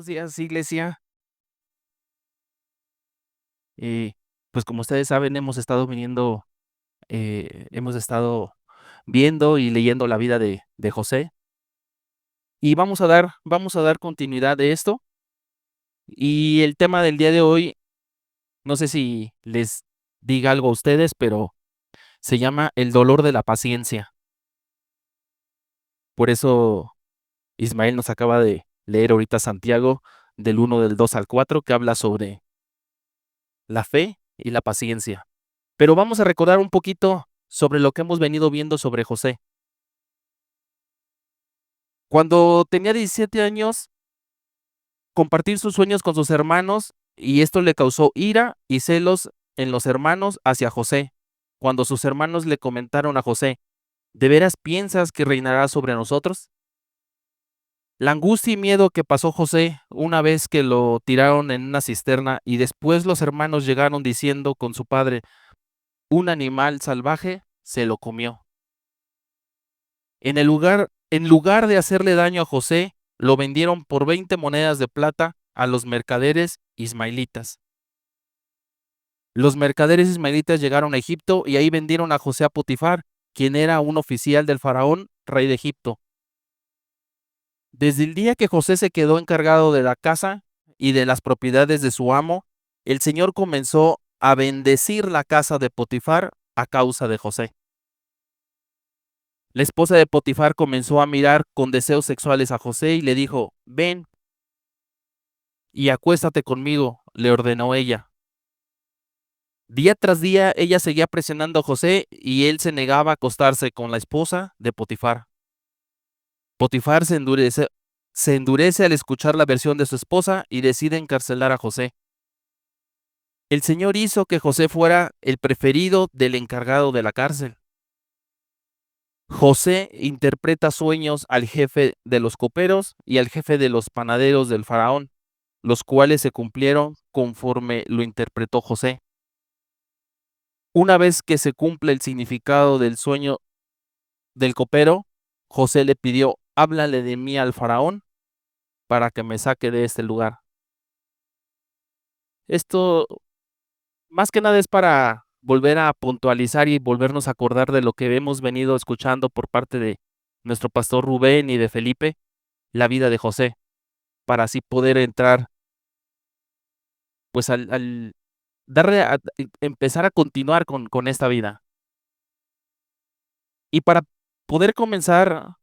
días, iglesia. Eh, pues como ustedes saben, hemos estado viendo y leyendo la vida de José y vamos a dar continuidad de esto. Y el tema del día de hoy, no sé si les diga algo a ustedes, pero se llama el dolor de la paciencia. Por eso Ismael nos acaba de leer ahorita Santiago del 1 del 2 al 4 que habla sobre la fe y la paciencia. Pero vamos a recordar un poquito sobre lo que hemos venido viendo sobre José. Cuando tenía 17 años, compartir sus sueños con sus hermanos y esto le causó ira y celos en los hermanos hacia José. Cuando sus hermanos le comentaron a José, ¿de veras piensas que reinará sobre nosotros? La angustia y miedo que pasó José una vez que lo tiraron en una cisterna y después los hermanos llegaron diciendo con su padre, un animal salvaje se lo comió. En lugar de hacerle daño a José, lo vendieron por 20 monedas de plata a los mercaderes ismaelitas. Los mercaderes ismaelitas llegaron a Egipto y ahí vendieron a José a Potifar, quien era un oficial del faraón, rey de Egipto. Desde el día que José se quedó encargado de la casa y de las propiedades de su amo, el Señor comenzó a bendecir la casa de Potifar a causa de José. La esposa de Potifar comenzó a mirar con deseos sexuales a José y le dijo, ven y acuéstate conmigo, le ordenó ella. Día tras día ella seguía presionando a José y él se negaba a acostarse con la esposa de Potifar. Potifar se endurece al escuchar la versión de su esposa y decide encarcelar a José. El Señor hizo que José fuera el preferido del encargado de la cárcel. José interpreta sueños al jefe de los coperos y al jefe de los panaderos del faraón, los cuales se cumplieron conforme lo interpretó José. Una vez que se cumple el significado del sueño del copero, José le pidió, háblale de mí al faraón para que me saque de este lugar. Esto más que nada es para volver a puntualizar y volvernos a acordar de lo que hemos venido escuchando por parte de nuestro pastor Rubén y de Felipe, la vida de José, para así poder entrar, pues al empezar a continuar con esta vida. Y para poder comenzar,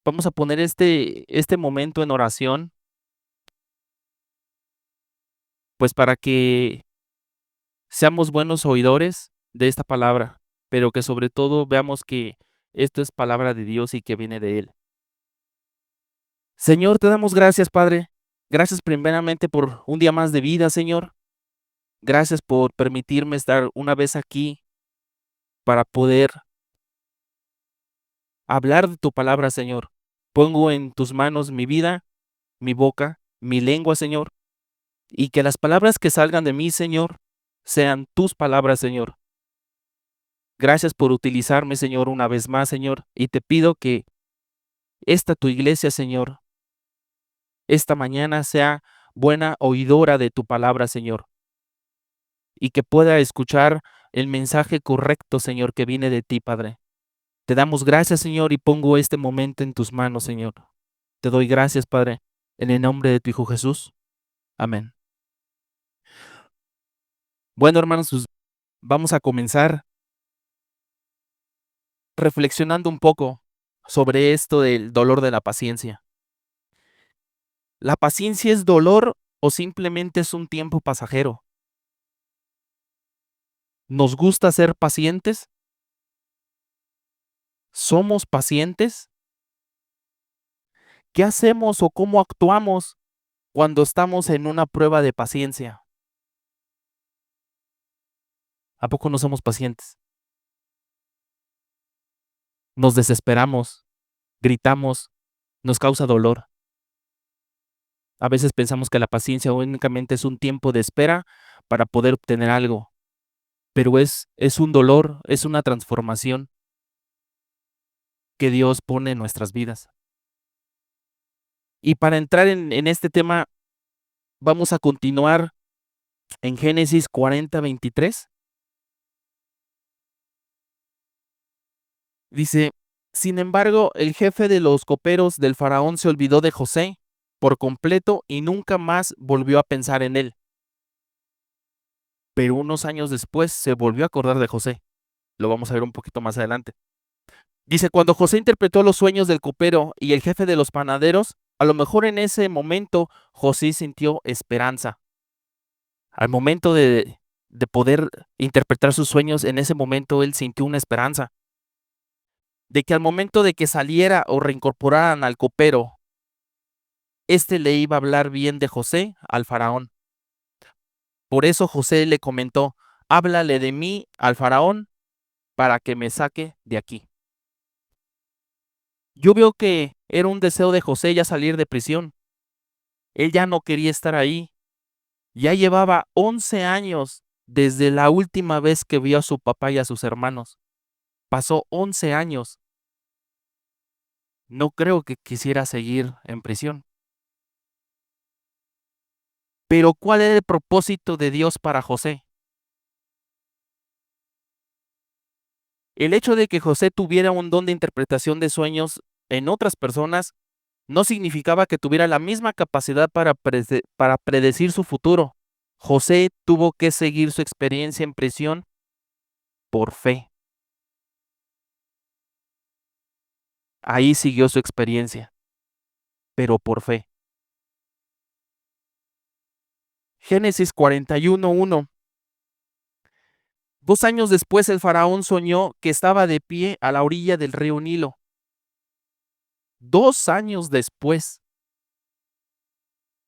vamos a poner este momento en oración, pues para que seamos buenos oidores de esta palabra, pero que sobre todo veamos que esto es palabra de Dios y que viene de Él. Señor, te damos gracias, Padre. Gracias primeramente por un día más de vida, Señor. Gracias por permitirme estar una vez aquí para poder hablar de tu palabra, Señor. Pongo en tus manos mi vida, mi boca, mi lengua, Señor, y que las palabras que salgan de mí, Señor, sean tus palabras, Señor. Gracias por utilizarme, Señor, una vez más, Señor, y te pido que esta tu iglesia, Señor, esta mañana sea buena oidora de tu palabra, Señor, y que pueda escuchar el mensaje correcto, Señor, que viene de ti, Padre. Te damos gracias, Señor, y pongo este momento en tus manos, Señor. Te doy gracias, Padre, en el nombre de tu Hijo Jesús. Amén. Bueno, hermanos, pues vamos a comenzar reflexionando un poco sobre esto del dolor de la paciencia. ¿La paciencia es dolor o simplemente es un tiempo pasajero? ¿Nos gusta ser pacientes? ¿Somos pacientes? ¿Qué hacemos o cómo actuamos cuando estamos en una prueba de paciencia? ¿A poco no somos pacientes? Nos desesperamos, gritamos, nos causa dolor. A veces pensamos que la paciencia únicamente es un tiempo de espera para poder obtener algo, pero es un dolor, es una transformación que Dios pone en nuestras vidas. Y para entrar en este tema, vamos a continuar en Génesis 40:23. Dice: sin embargo, el jefe de los coperos del faraón se olvidó de José por completo y nunca más volvió a pensar en él. Pero unos años después se volvió a acordar de José. Lo vamos a ver un poquito más adelante. Dice: cuando José interpretó los sueños del copero y el jefe de los panaderos, a lo mejor en ese momento José sintió esperanza. Al momento de poder interpretar sus sueños, en ese momento él sintió una esperanza de que al momento de que saliera o reincorporaran al copero, este le iba a hablar bien de José al faraón. Por eso José le comentó: háblale de mí al faraón para que me saque de aquí. Yo veo que era un deseo de José ya salir de prisión. Él ya no quería estar ahí. Ya llevaba 11 años desde la última vez que vio a su papá y a sus hermanos. Pasó 11 años. No creo que quisiera seguir en prisión. Pero ¿cuál era el propósito de Dios para José? El hecho de que José tuviera un don de interpretación de sueños en otras personas no significaba que tuviera la misma capacidad para predecir su futuro. José tuvo que seguir su experiencia en prisión por fe. Ahí siguió su experiencia, pero por fe. Génesis 41:1. 2 años después el faraón soñó que estaba de pie a la orilla del río Nilo. 2 años después.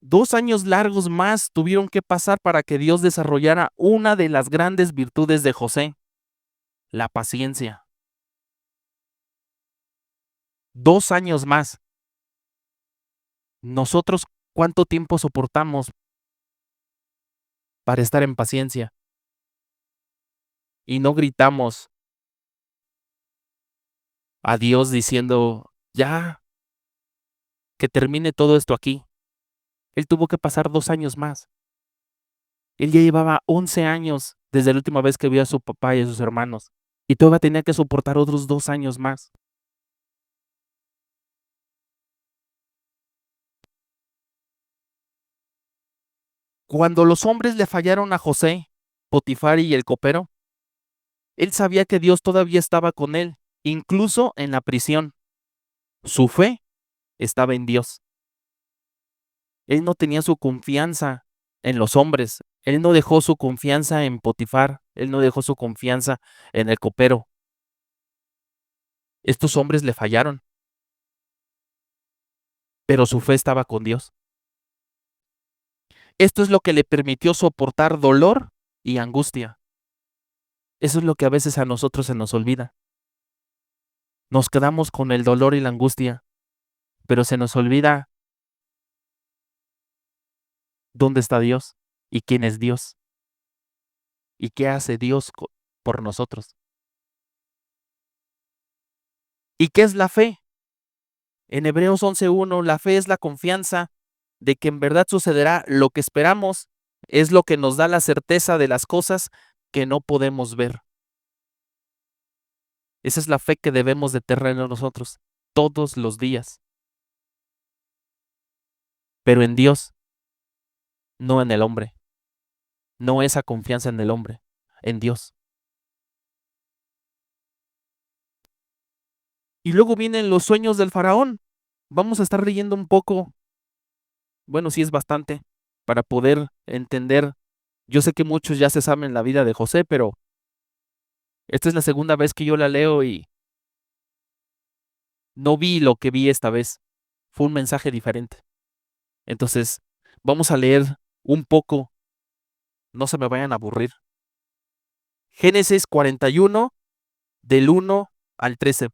2 años largos más tuvieron que pasar para que Dios desarrollara una de las grandes virtudes de José: la paciencia. 2 años más. Nosotros, ¿cuánto tiempo soportamos para estar en paciencia? Y no gritamos a Dios diciendo: ya, que termine todo esto aquí. Él tuvo que pasar 2 años más. Él ya llevaba 11 años desde la última vez que vio a su papá y a sus hermanos, y todavía tenía que soportar otros 2 años más. Cuando los hombres le fallaron a José, Potifar y el copero, él sabía que Dios todavía estaba con él, incluso en la prisión. Su fe estaba en Dios. Él no tenía su confianza en los hombres. Él no dejó su confianza en Potifar. Él no dejó su confianza en el copero. Estos hombres le fallaron, pero su fe estaba con Dios. Esto es lo que le permitió soportar dolor y angustia. Eso es lo que a veces a nosotros se nos olvida. Nos quedamos con el dolor y la angustia, pero se nos olvida dónde está Dios y quién es Dios y qué hace Dios por nosotros. ¿Y qué es la fe? En Hebreos 11:1, la fe es la confianza de que en verdad sucederá lo que esperamos, es lo que nos da la certeza de las cosas que no podemos ver. Esa es la fe que debemos de tener en nosotros todos los días. Pero en Dios, no en el hombre. No esa confianza en el hombre, en Dios. Y luego vienen los sueños del faraón. Vamos a estar leyendo un poco, bueno, sí es bastante, para poder entender. Yo sé que muchos ya se saben la vida de José, pero esta es la segunda vez que yo la leo y no vi lo que vi esta vez. Fue un mensaje diferente. Entonces, vamos a leer un poco, no se me vayan a aburrir. Génesis 41, del 1 al 13.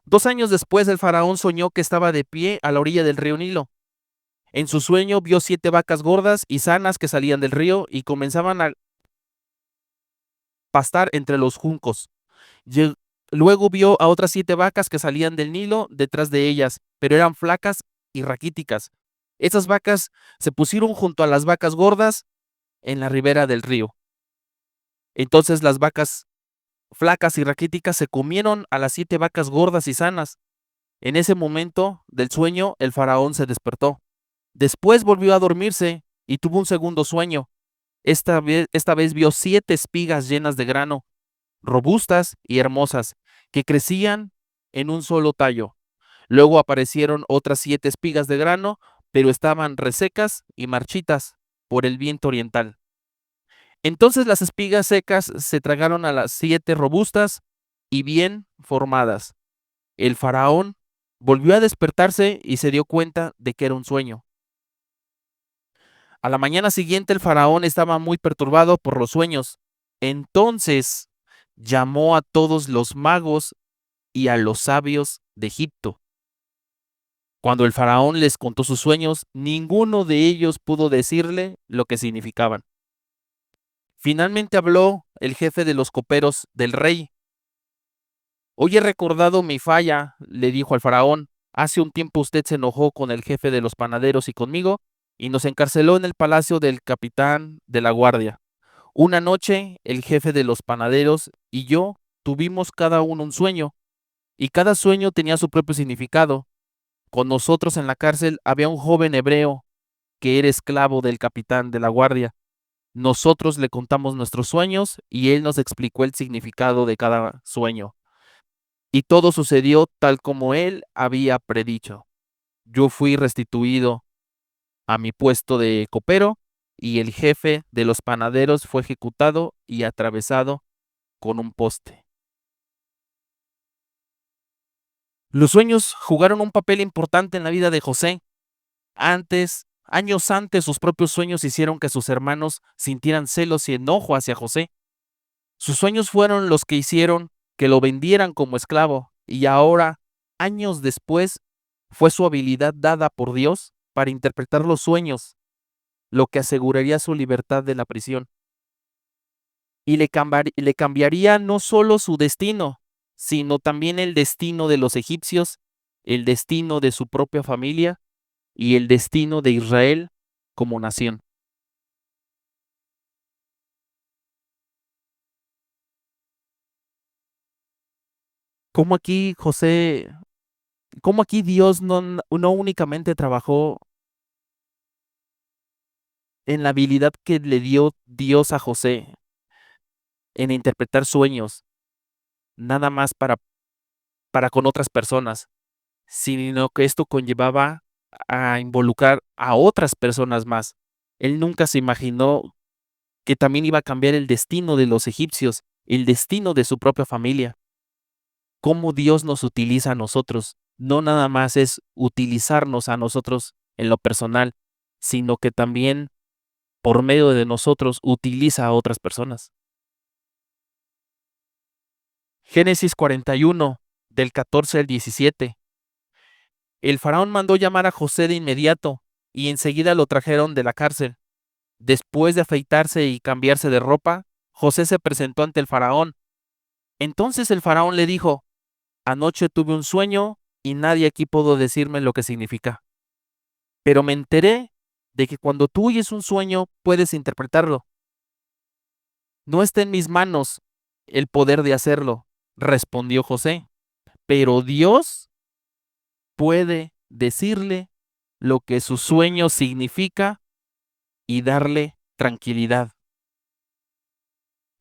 2 años después, el faraón soñó que estaba de pie a la orilla del río Nilo. En su sueño vio 7 vacas gordas y sanas que salían del río y comenzaban a pastar entre los juncos. Luego vio a otras 7 vacas que salían del Nilo detrás de ellas, pero eran flacas y raquíticas. Esas vacas se pusieron junto a las vacas gordas en la ribera del río. Entonces las vacas flacas y raquíticas se comieron a las 7 vacas gordas y sanas. En ese momento del sueño, el faraón se despertó. Después volvió a dormirse y tuvo un segundo sueño. Esta vez vio 7 espigas llenas de grano, robustas y hermosas, que crecían en un solo tallo. Luego aparecieron otras 7 espigas de grano, pero estaban resecas y marchitas por el viento oriental. Entonces las espigas secas se tragaron a las 7 robustas y bien formadas. El faraón volvió a despertarse y se dio cuenta de que era un sueño. A la mañana siguiente el faraón estaba muy perturbado por los sueños. Entonces llamó a todos los magos y a los sabios de Egipto. Cuando el faraón les contó sus sueños, ninguno de ellos pudo decirle lo que significaban. Finalmente habló el jefe de los coperos del rey. Hoy he recordado mi falla, le dijo al faraón. Hace un tiempo usted se enojó con el jefe de los panaderos y conmigo, y nos encarceló en el palacio del capitán de la guardia. Una noche, el jefe de los panaderos y yo tuvimos cada uno un sueño, y cada sueño tenía su propio significado. Con nosotros en la cárcel había un joven hebreo que era esclavo del capitán de la guardia. Nosotros le contamos nuestros sueños y él nos explicó el significado de cada sueño. Y todo sucedió tal como él había predicho. Yo fui restituido a mi puesto de copero y el jefe de los panaderos fue ejecutado y atravesado con un poste. Los sueños jugaron un papel importante en la vida de José. Años antes, sus propios sueños hicieron que sus hermanos sintieran celos y enojo hacia José. Sus sueños fueron los que hicieron que lo vendieran como esclavo, y ahora, años después, fue su habilidad dada por Dios para interpretar los sueños, lo que aseguraría su libertad de la prisión. Y le cambiaría no solo su destino, sino también el destino de los egipcios, el destino de su propia familia y el destino de Israel como nación. Cómo aquí José, cómo aquí Dios no únicamente trabajó en la habilidad que le dio Dios a José en interpretar sueños, nada más para con otras personas, sino que esto conllevaba a involucrar a otras personas más. Él nunca se imaginó que también iba a cambiar el destino de los egipcios, el destino de su propia familia. Cómo Dios nos utiliza a nosotros, no nada más es utilizarnos a nosotros en lo personal, sino que también por medio de nosotros utiliza a otras personas. Génesis 41, del 14 al 17. El faraón mandó llamar a José de inmediato y enseguida lo trajeron de la cárcel. Después de afeitarse y cambiarse de ropa, José se presentó ante el faraón. Entonces el faraón le dijo: Anoche tuve un sueño y nadie aquí pudo decirme lo que significa. Pero me enteré de que cuando tú oyes un sueño puedes interpretarlo. No está en mis manos el poder de hacerlo, respondió José, pero Dios puede decirle lo que su sueño significa y darle tranquilidad.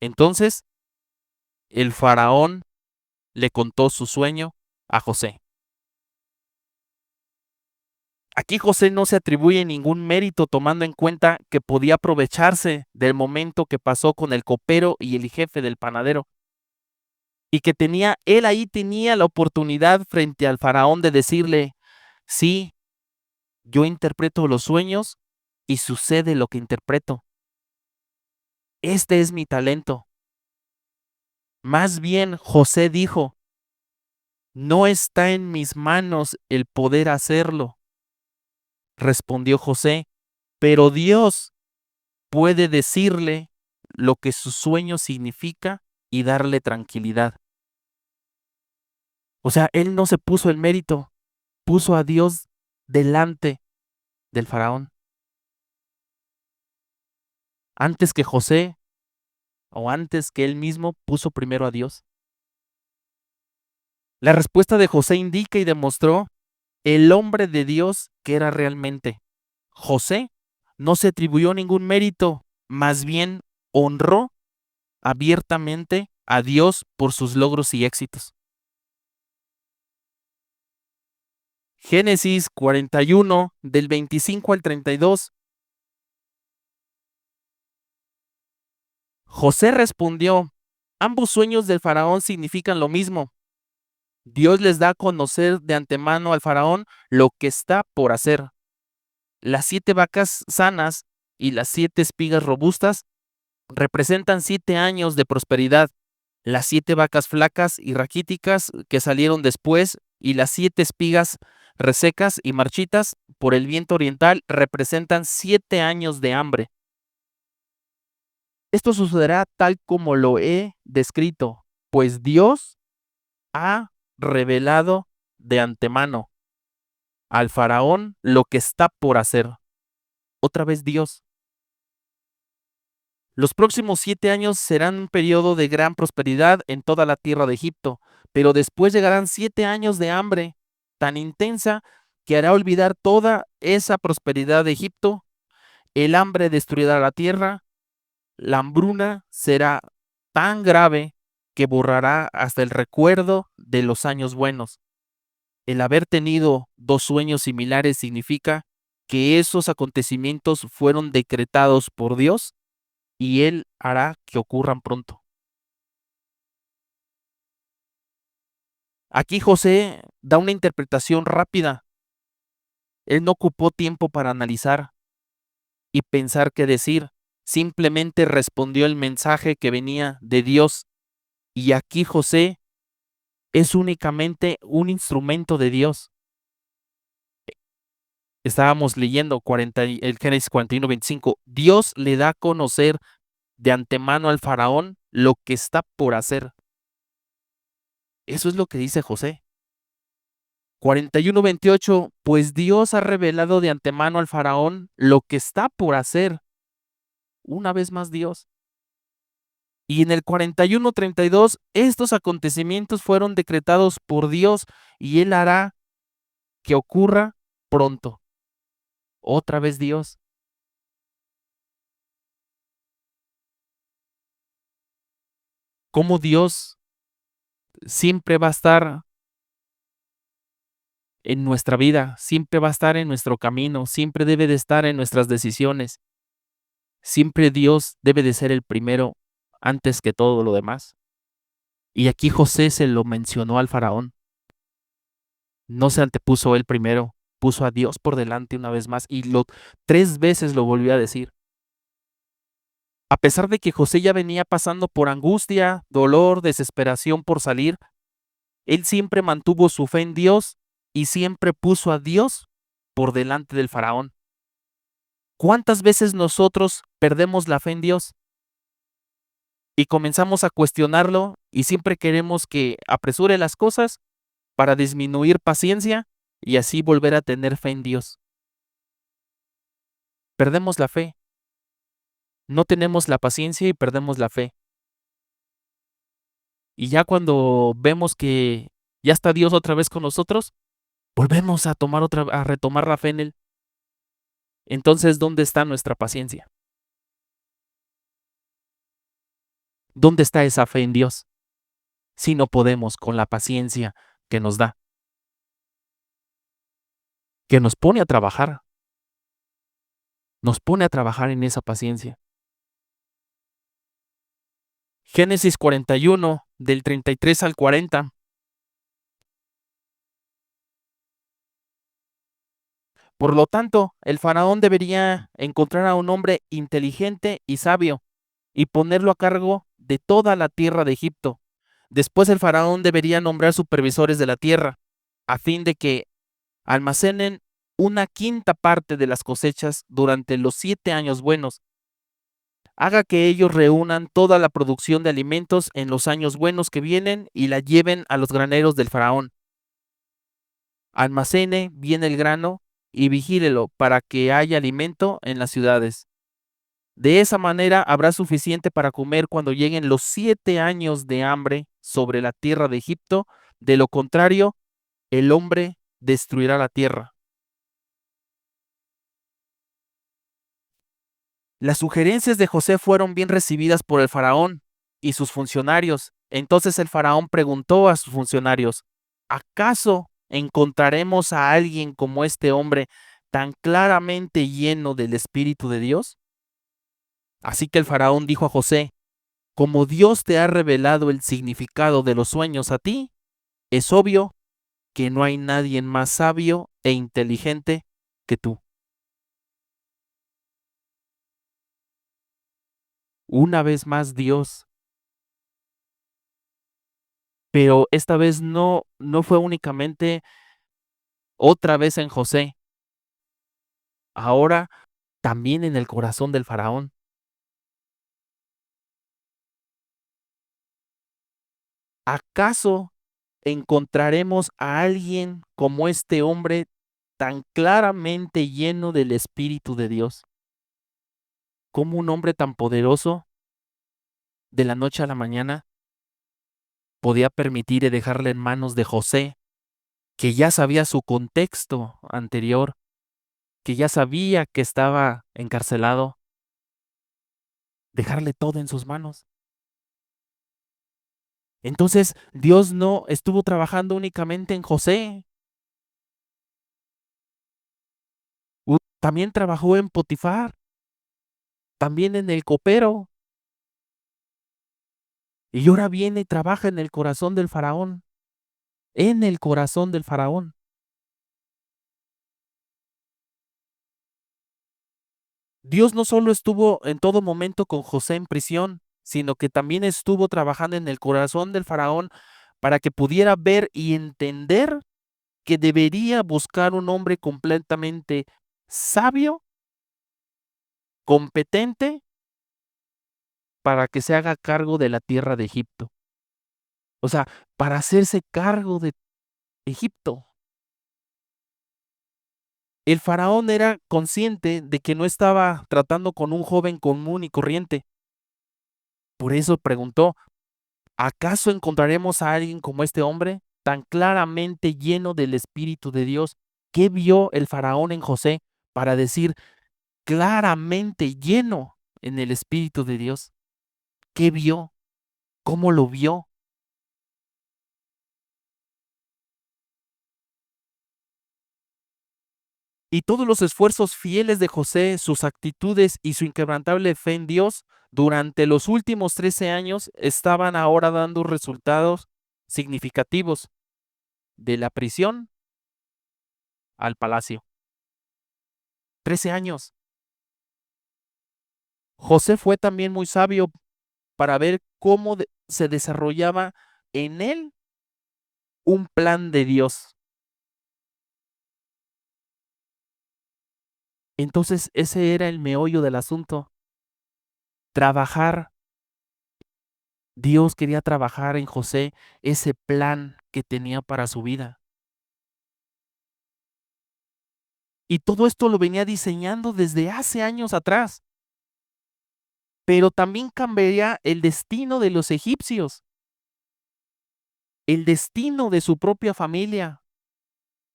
Entonces el faraón le contó su sueño a José. Aquí José no se atribuye ningún mérito tomando en cuenta que podía aprovecharse del momento que pasó con el copero y el jefe del panadero. Y que él ahí tenía la oportunidad frente al faraón de decirle: sí, yo interpreto los sueños y sucede lo que interpreto. Este es mi talento. Más bien, José dijo: no está en mis manos el poder hacerlo. Respondió José: pero Dios puede decirle lo que su sueño significa y darle tranquilidad. O sea, él no se puso el mérito, puso a Dios delante del faraón. Antes que José o antes que él mismo puso primero a Dios. La respuesta de José indica y demostró el hombre de Dios que era realmente. José no se atribuyó ningún mérito, más bien honró abiertamente a Dios por sus logros y éxitos. Génesis 41, del 25 al 32. José respondió, ambos sueños del faraón significan lo mismo. Dios les da a conocer de antemano al faraón lo que está por hacer. Las 7 vacas sanas y las 7 espigas robustas representan 7 años de prosperidad. Las 7 vacas flacas y raquíticas que salieron después y las 7 espigas resecas y marchitas por el viento oriental representan 7 años de hambre. Esto sucederá tal como lo he descrito, pues Dios ha revelado de antemano al faraón lo que está por hacer. Otra vez Dios. Los próximos 7 años serán un periodo de gran prosperidad en toda la tierra de Egipto, pero después llegarán 7 años de hambre tan intensa que hará olvidar toda esa prosperidad de Egipto. El hambre destruirá la tierra, la hambruna será tan grave que borrará hasta el recuerdo de los años buenos. El haber tenido 2 sueños similares significa que esos acontecimientos fueron decretados por Dios y Él hará que ocurran pronto. Aquí José da una interpretación rápida. Él no ocupó tiempo para analizar y pensar qué decir. Simplemente respondió el mensaje que venía de Dios. Y aquí José es únicamente un instrumento de Dios. Estábamos leyendo el Génesis 41:25. Dios le da a conocer de antemano al faraón lo que está por hacer. Eso es lo que dice José. 41:28, pues Dios ha revelado de antemano al faraón lo que está por hacer. Una vez más Dios. Y en el 41:32, estos acontecimientos fueron decretados por Dios y Él hará que ocurra pronto. Otra vez Dios. Cómo Dios siempre va a estar en nuestra vida, siempre va a estar en nuestro camino, siempre debe de estar en nuestras decisiones. Siempre Dios debe de ser el primero antes que todo lo demás. Y aquí José se lo mencionó al faraón. No se antepuso él primero, puso a Dios por delante una vez más y 3 veces lo volvió a decir. A pesar de que José ya venía pasando por angustia, dolor, desesperación por salir, él siempre mantuvo su fe en Dios y siempre puso a Dios por delante del faraón. ¿Cuántas veces nosotros perdemos la fe en Dios? Y comenzamos a cuestionarlo y siempre queremos que apresure las cosas para disminuir paciencia y así volver a tener fe en Dios. Perdemos la fe. No tenemos la paciencia y perdemos la fe. Y ya cuando vemos que ya está Dios otra vez con nosotros, volvemos a retomar la fe en Él. Entonces, ¿dónde está nuestra paciencia? ¿Dónde está esa fe en Dios? Si no podemos con la paciencia que nos da, que nos pone a trabajar en esa paciencia. Génesis 41, del 33 al 40. Por lo tanto, el faraón debería encontrar a un hombre inteligente y sabio y ponerlo a cargo de toda la tierra de Egipto. Después el faraón debería nombrar supervisores de la tierra, a fin de que almacenen una quinta parte de las cosechas durante los 7 años buenos. Haga que ellos reúnan toda la producción de alimentos en los años buenos que vienen y la lleven a los graneros del faraón. Almacene bien el grano y vigílelo para que haya alimento en las ciudades. De esa manera habrá suficiente para comer cuando lleguen los 7 años de hambre sobre la tierra de Egipto. De lo contrario, el hombre destruirá la tierra. Las sugerencias de José fueron bien recibidas por el faraón y sus funcionarios. Entonces el faraón preguntó a sus funcionarios: ¿acaso encontraremos a alguien como este hombre tan claramente lleno del Espíritu de Dios? Así que el faraón dijo a José: como Dios te ha revelado el significado de los sueños a ti, es obvio que no hay nadie más sabio e inteligente que tú. Una vez más Dios, pero esta vez no fue únicamente otra vez en José, ahora también en el corazón del faraón. ¿Acaso encontraremos a alguien como este hombre tan claramente lleno del Espíritu de Dios? Como un hombre tan poderoso, de la noche a la mañana, podía permitir y dejarle en manos de José, que ya sabía su contexto anterior, que ya sabía que estaba encarcelado, dejarle todo en sus manos. Entonces, Dios no estuvo trabajando únicamente en José, también trabajó en Potifar, también en el copero, y ahora viene y trabaja en el corazón del faraón, en el corazón del faraón. Dios no solo estuvo en todo momento con José en prisión, sino que también estuvo trabajando en el corazón del faraón para que pudiera ver y entender que debería buscar un hombre completamente sabio, competente, para que se haga cargo de la tierra de Egipto. O sea, para hacerse cargo de Egipto. El faraón era consciente de que no estaba tratando con un joven común y corriente. Por eso preguntó: ¿acaso encontraremos a alguien como este hombre, tan claramente lleno del Espíritu de Dios? ¿Qué vio el faraón en José para decir claramente lleno en el Espíritu de Dios? ¿Qué vio? ¿Cómo lo vio? Y todos los esfuerzos fieles de José, sus actitudes y su inquebrantable fe en Dios durante los últimos 13 años estaban ahora dando resultados significativos, de la prisión al palacio. 13 años. José fue también muy sabio para ver cómo se desarrollaba en él un plan de Dios. Entonces ese era el meollo del asunto, trabajar. Dios quería trabajar en José ese plan que tenía para su vida. Y todo esto lo venía diseñando desde hace años atrás. Pero también cambiaría el destino de los egipcios, el destino de su propia familia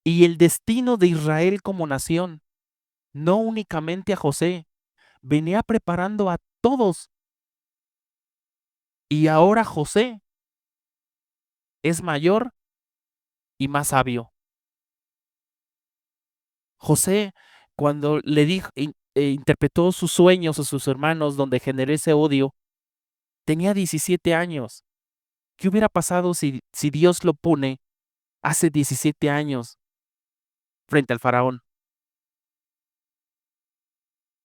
y el destino de Israel como nación. No únicamente a José, venía preparando a todos. Y ahora José es mayor y más sabio. José, cuando le dijo, interpretó sus sueños a sus hermanos donde generó ese odio, tenía 17 años. ¿Qué hubiera pasado si Dios lo pone hace 17 años frente al faraón?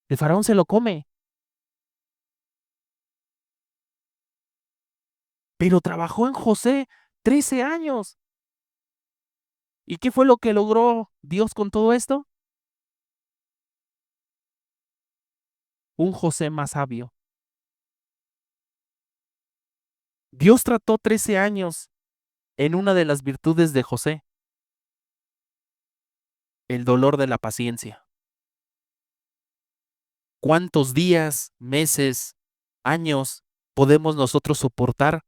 El faraón se lo come, pero trabajó en José 13 años. ¿Y qué fue lo que logró Dios con todo esto? Un José más sabio. Dios trató 13 años en una de las virtudes de José. el dolor de la paciencia. ¿Cuántos días, meses, años podemos nosotros soportar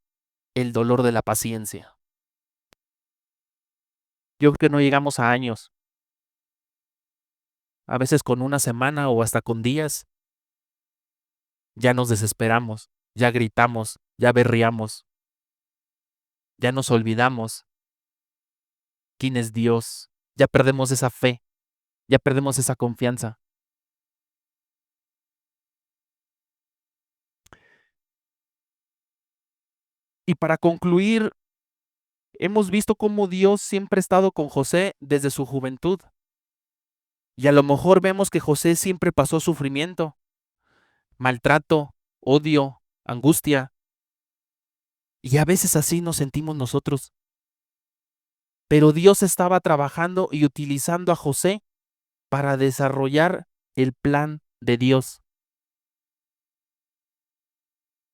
el dolor de la paciencia? Yo creo que no llegamos a años, a veces con una semana o hasta con días, ya nos desesperamos, ya gritamos, ya berreamos, ya nos olvidamos quién es Dios, ya perdemos esa fe, ya perdemos esa confianza. Y para concluir, hemos visto cómo Dios siempre ha estado con José desde su juventud. Y a lo mejor vemos que José siempre pasó sufrimiento, maltrato, odio, angustia. Y a veces así nos sentimos nosotros. Pero Dios estaba trabajando y utilizando a José para desarrollar el plan de Dios.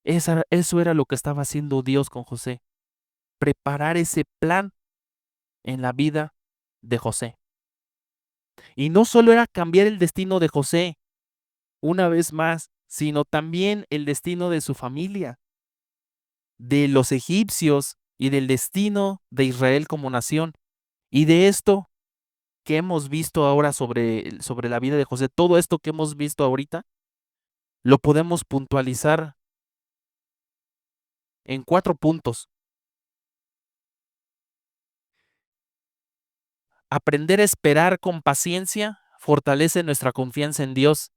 Eso era lo que estaba haciendo Dios con José. Preparar ese plan en la vida de José. Y no solo era cambiar el destino de José, una vez más, sino también el destino de su familia, de los egipcios y del destino de Israel como nación. Y de esto que hemos visto ahora sobre la vida de José, todo esto que hemos visto ahorita, lo podemos puntualizar en 4 puntos. Aprender a esperar con paciencia fortalece nuestra confianza en Dios,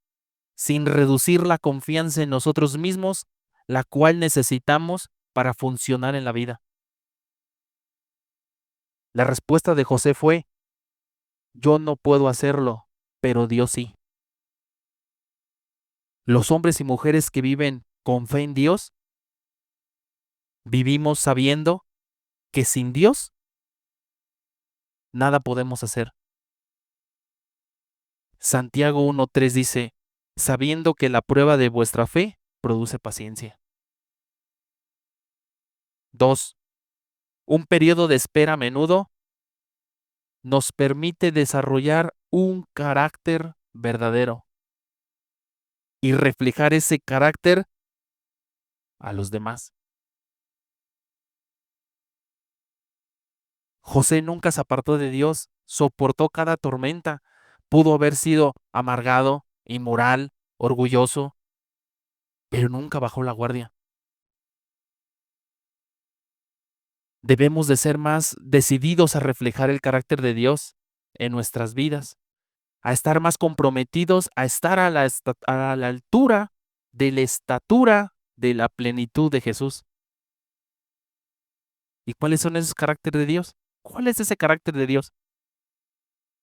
sin reducir la confianza en nosotros mismos, la cual necesitamos para funcionar en la vida. La respuesta de José fue: yo no puedo hacerlo, pero Dios sí. Los hombres y mujeres que viven con fe en Dios, vivimos sabiendo que sin Dios nada podemos hacer. Santiago 1:3 dice: sabiendo que la prueba de vuestra fe produce paciencia. 2. Un periodo de espera a menudo nos permite desarrollar un carácter verdadero y reflejar ese carácter a los demás. José nunca se apartó de Dios, soportó cada tormenta. Pudo haber sido amargado, inmoral, orgulloso, pero nunca bajó la guardia. Debemos de ser más decididos a reflejar el carácter de Dios en nuestras vidas, a estar más comprometidos, a estar a la altura de la estatura de la plenitud de Jesús. ¿Y cuáles son esos caracteres de Dios? ¿Cuál es ese carácter de Dios?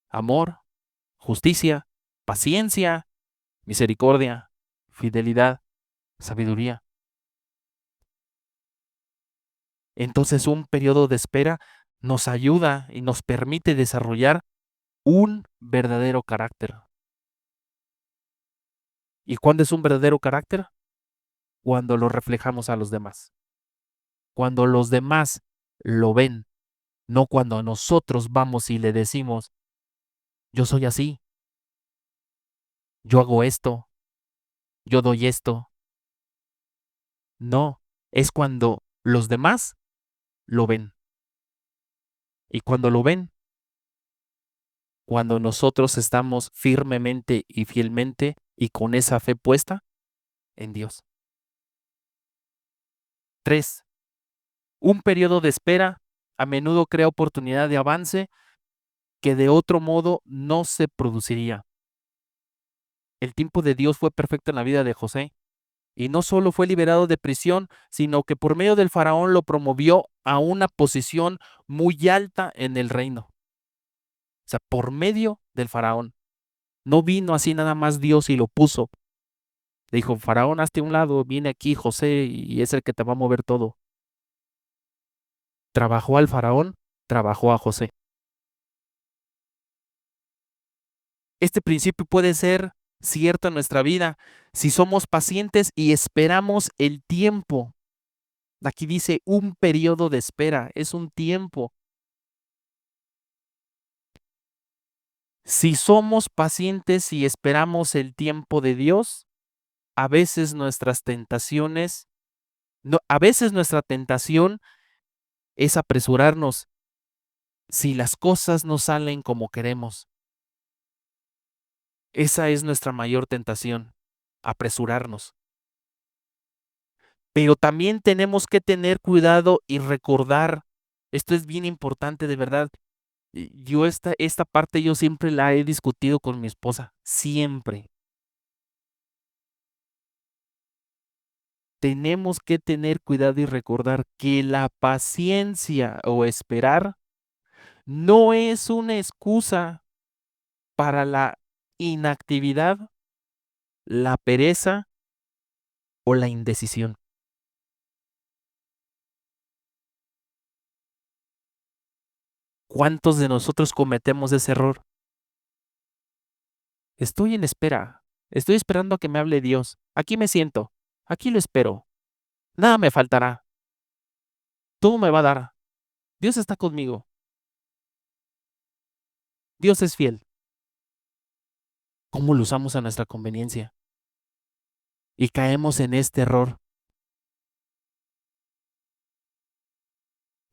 Amor, justicia, paciencia, misericordia, fidelidad, sabiduría. Entonces un periodo de espera nos ayuda y nos permite desarrollar un verdadero carácter. ¿Y cuándo es un verdadero carácter? Cuando lo reflejamos a los demás. Cuando los demás lo ven, no cuando nosotros vamos y le decimos: yo soy así, yo hago esto, yo doy esto. No, es cuando los demás lo ven. Y cuando lo ven, cuando nosotros estamos firmemente y fielmente y con esa fe puesta en Dios. 3. Un periodo de espera a menudo crea oportunidad de avance que de otro modo no se produciría. El tiempo de Dios fue perfecto en la vida de José, y no solo fue liberado de prisión, sino que por medio del faraón lo promovió a una posición muy alta en el reino. O sea, por medio del faraón. No vino así nada más Dios y lo puso. Le dijo: faraón, hazte a un lado, viene aquí José y es el que te va a mover todo. Trabajó al faraón, trabajó a José. Este principio puede ser cierto en nuestra vida si somos pacientes y esperamos el tiempo. Aquí dice un periodo de espera, es un tiempo. Si somos pacientes y esperamos el tiempo de Dios, a veces nuestras tentaciones, no, a veces nuestra tentación es apresurarnos si las cosas no salen como queremos. Esa es nuestra mayor tentación, apresurarnos. Pero también tenemos que tener cuidado y recordar, esto es bien importante de verdad. Yo esta parte yo siempre la he discutido con mi esposa, siempre. Tenemos que tener cuidado y recordar que la paciencia o esperar no es una excusa para la inactividad, la pereza o la indecisión. ¿Cuántos de nosotros cometemos ese error? Estoy en espera, estoy esperando a que me hable Dios. Aquí me siento, aquí lo espero. Nada me faltará, todo me va a dar. Dios está conmigo, Dios es fiel. ¿Cómo lo usamos a nuestra conveniencia? Y caemos en este error.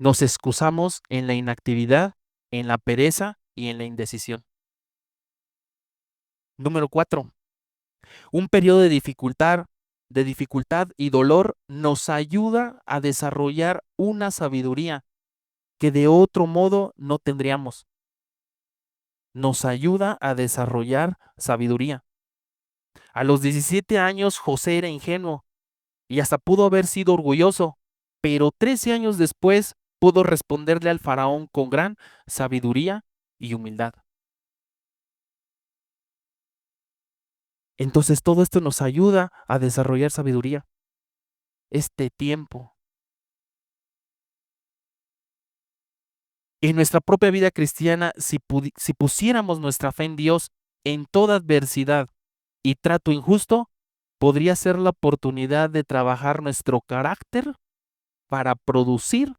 Nos excusamos en la inactividad, en la pereza y en la indecisión. Número 4. Un periodo de dificultad y dolor nos ayuda a desarrollar una sabiduría que de otro modo no tendríamos. Nos ayuda a desarrollar sabiduría. A los 17 años José era ingenuo y hasta pudo haber sido orgulloso, pero 13 años después pudo responderle al faraón con gran sabiduría y humildad. Entonces todo esto nos ayuda a desarrollar sabiduría. Este tiempo. En nuestra propia vida cristiana, si pusiéramos nuestra fe en Dios en toda adversidad y trato injusto, podría ser la oportunidad de trabajar nuestro carácter para producir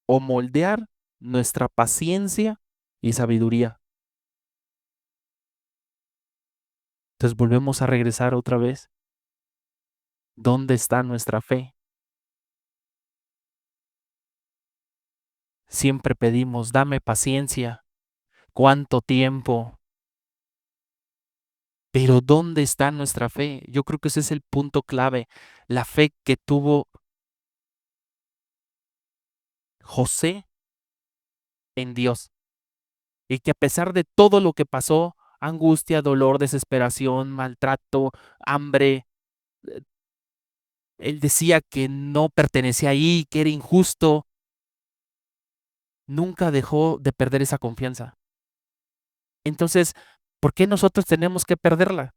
o moldear nuestra paciencia y sabiduría. Entonces volvemos a regresar otra vez. ¿Dónde está nuestra fe? Siempre pedimos, dame paciencia. ¿Cuánto tiempo? Pero ¿dónde está nuestra fe? Yo creo que ese es el punto clave. La fe que tuvo José en Dios. Y que a pesar de todo lo que pasó, angustia, dolor, desesperación, maltrato, hambre, él decía que no pertenecía ahí, que era injusto, nunca dejó de perder esa confianza. Entonces, ¿por qué nosotros tenemos que perderla?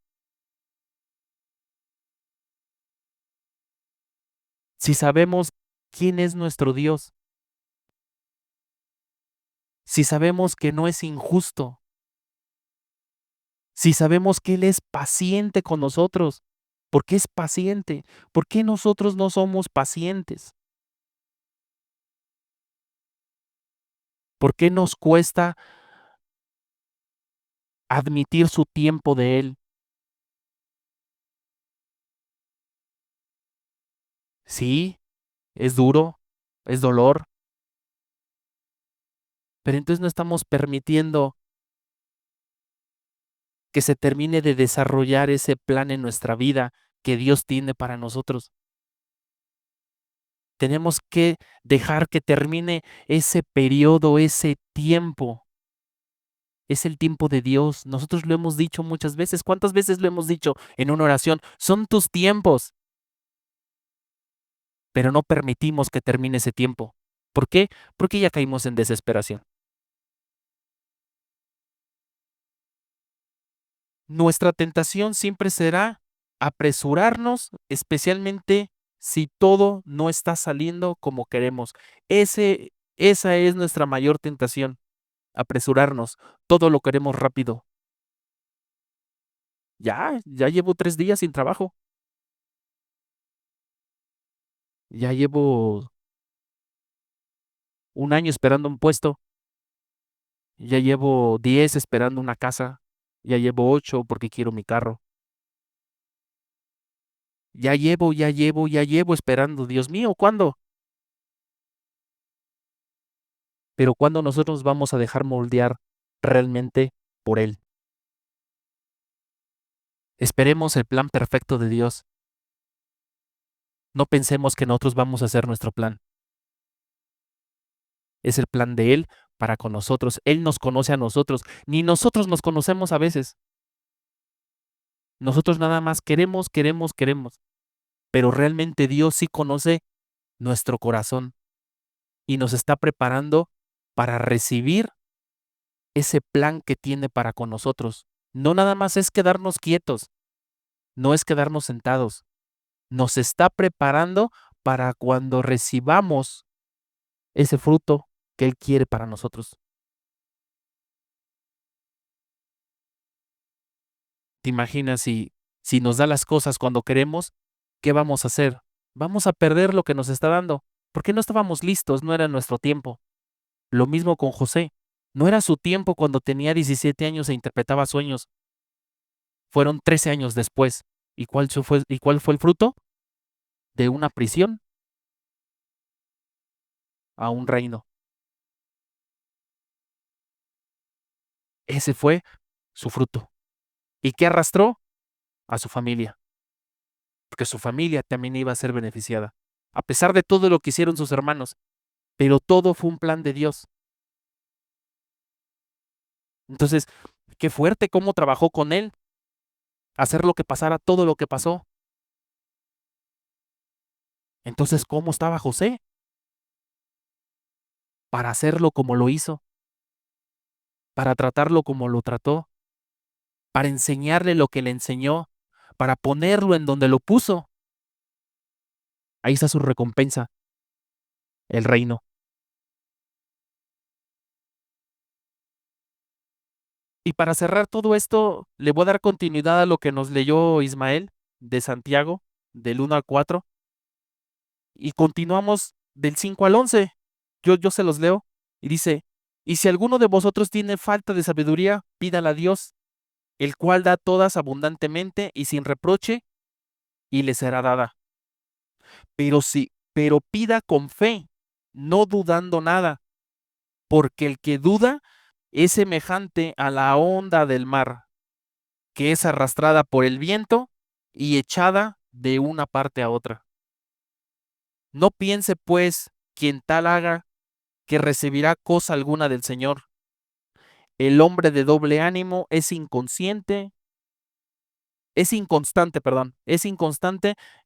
Si sabemos quién es nuestro Dios, si sabemos que no es injusto, si sabemos que Él es paciente con nosotros, ¿por qué es paciente? ¿Por qué nosotros no somos pacientes? ¿Por qué nos cuesta admitir su tiempo de Él? Sí, es duro, es dolor, pero entonces no estamos permitiendo que se termine de desarrollar ese plan en nuestra vida que Dios tiene para nosotros. Tenemos que dejar que termine ese periodo, ese tiempo. Es el tiempo de Dios. Nosotros lo hemos dicho muchas veces. ¿Cuántas veces lo hemos dicho en una oración? Son tus tiempos, pero no permitimos que termine ese tiempo. ¿Por qué? Porque ya caímos en desesperación. Nuestra tentación siempre será apresurarnos, especialmente si todo no está saliendo como queremos. Esa es nuestra mayor tentación, apresurarnos. Todo lo queremos rápido. Ya llevo 3 días sin trabajo. Ya llevo un año esperando un puesto Ya llevo 10 esperando una casa, ya llevo 8 porque quiero mi carro. Ya llevo esperando. Dios mío, ¿cuándo? Pero ¿cuándo nosotros vamos a dejar moldear realmente por Él? Esperemos el plan perfecto de Dios. No pensemos que nosotros vamos a hacer nuestro plan. Es el plan de Él para con nosotros. Él nos conoce a nosotros. Ni nosotros nos conocemos a veces. Nosotros nada más queremos. Pero realmente Dios sí conoce nuestro corazón y nos está preparando para recibir ese plan que tiene para con nosotros. No nada más es quedarnos quietos, no es quedarnos sentados. Nos está preparando para cuando recibamos ese fruto que Él quiere para nosotros. ¿Te imaginas si nos da las cosas cuando queremos, qué vamos a hacer? Vamos a perder lo que nos está dando, porque no estábamos listos, no era nuestro tiempo. Lo mismo con José. No era su tiempo cuando tenía 17 años e interpretaba sueños. Fueron 13 años después. ¿Y cuál fue el fruto? De una prisión a un reino. Ese fue su fruto. ¿Y qué arrastró? A su familia, porque su familia también iba a ser beneficiada, a pesar de todo lo que hicieron sus hermanos, pero todo fue un plan de Dios. Entonces, qué fuerte cómo trabajó con él, hacer lo que pasara, todo lo que pasó. Entonces, ¿cómo estaba José para hacerlo como lo hizo, para tratarlo como lo trató, para enseñarle lo que le enseñó, para ponerlo en donde lo puso? Ahí está su recompensa, el reino. Y para cerrar todo esto, le voy a dar continuidad a lo que nos leyó Ismael de Santiago, del 1 al 4, y continuamos del 5 al 11. Yo se los leo y dice, y si alguno de vosotros tiene falta de sabiduría, pídala a Dios, el cual da todas abundantemente y sin reproche, y le será dada. Pero pida con fe, no dudando nada, porque el que duda es semejante a la onda del mar, que es arrastrada por el viento y echada de una parte a otra. No piense, pues, quien tal haga, que recibirá cosa alguna del Señor. El hombre de doble ánimo es inconstante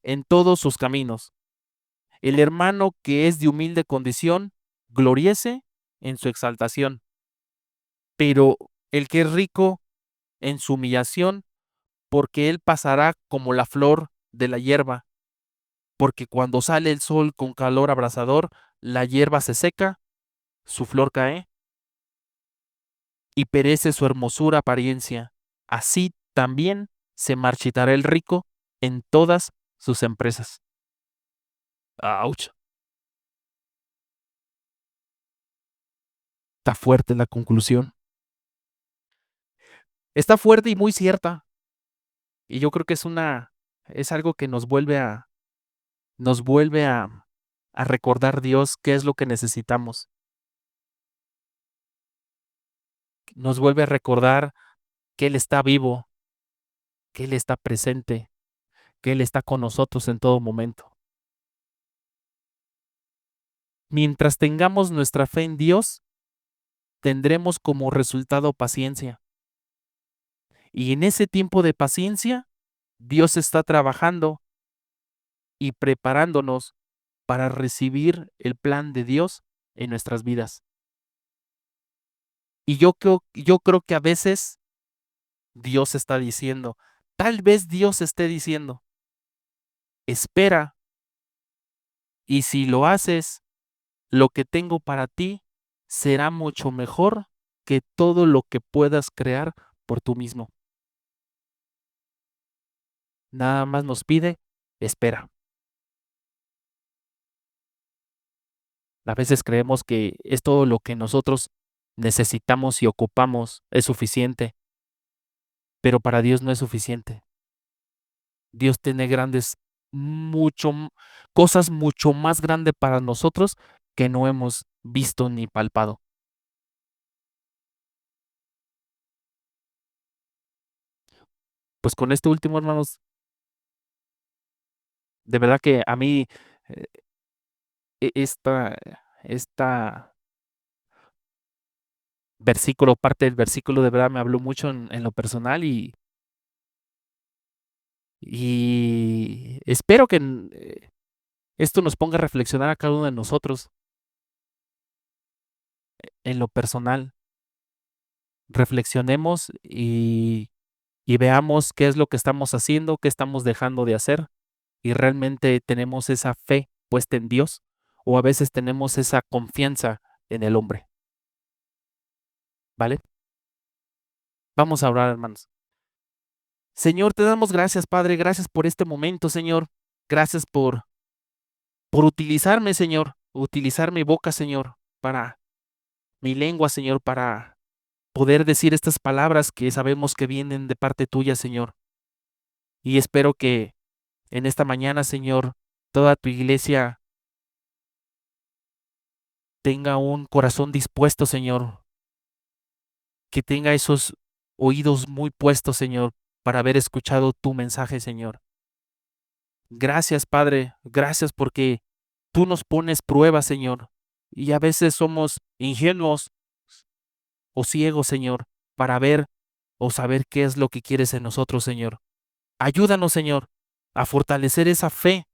en todos sus caminos. El hermano que es de humilde condición, gloriece en su exaltación, pero el que es rico en su humillación, porque él pasará como la flor de la hierba, porque cuando sale el sol con calor abrasador, la hierba se seca, su flor cae y perece su hermosura apariencia. Así también se marchitará el rico en todas sus empresas. Ouch. Está fuerte la conclusión. Está fuerte y muy cierta. Y yo creo que es algo que nos vuelve a recordar Dios qué es lo que necesitamos. Nos vuelve a recordar que Él está vivo, que Él está presente, que Él está con nosotros en todo momento. Mientras tengamos nuestra fe en Dios, tendremos como resultado paciencia. Y en ese tiempo de paciencia, Dios está trabajando y preparándonos para recibir el plan de Dios en nuestras vidas. Y yo creo que a veces Dios está diciendo, tal vez Dios esté diciendo, espera, y si lo haces, lo que tengo para ti será mucho mejor que todo lo que puedas crear por tú mismo. Nada más nos pide, espera. A veces creemos que es todo lo que nosotros necesitamos y ocupamos es suficiente, pero para Dios no es suficiente. Dios tiene grandes, mucho, cosas mucho más grandes para nosotros que no hemos visto ni palpado. Pues con este último, hermanos, de verdad que a mí eh, esta, esta versículo, parte del versículo, de verdad me habló mucho en lo personal y espero que esto nos ponga a reflexionar a cada uno de nosotros en lo personal. Reflexionemos y veamos qué es lo que estamos haciendo, qué estamos dejando de hacer y realmente tenemos esa fe puesta en Dios o a veces tenemos esa confianza en el hombre, ¿vale? Vamos a orar, hermanos. Señor, te damos gracias, Padre, gracias por este momento, Señor. Gracias por utilizarme, Señor, utilizar mi boca, Señor, para mi lengua, Señor, para poder decir estas palabras que sabemos que vienen de parte tuya, Señor. Y espero que en esta mañana, Señor, toda tu iglesia tenga un corazón dispuesto, Señor, que tenga esos oídos muy puestos, Señor, para haber escuchado tu mensaje, Señor. Gracias, Padre, gracias porque tú nos pones pruebas, Señor, y a veces somos ingenuos o ciegos, Señor, para ver o saber qué es lo que quieres en nosotros, Señor. Ayúdanos, Señor, a fortalecer esa fe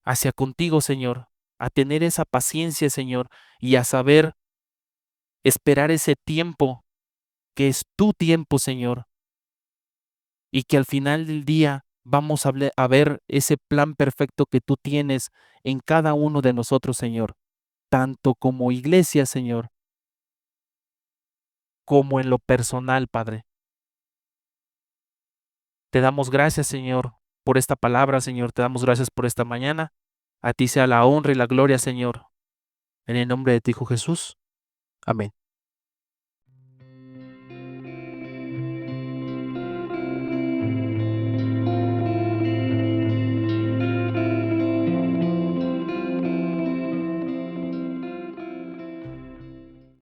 hacia contigo, Señor, a tener esa paciencia, Señor, y a saber esperar ese tiempo que es tu tiempo, Señor, y que al final del día vamos a ver ese plan perfecto que tú tienes en cada uno de nosotros, Señor, tanto como iglesia, Señor, como en lo personal, Padre. Te damos gracias, Señor, por esta palabra, Señor. Te damos gracias por esta mañana. A ti sea la honra y la gloria, Señor. En el nombre de tu Hijo Jesús. Amén.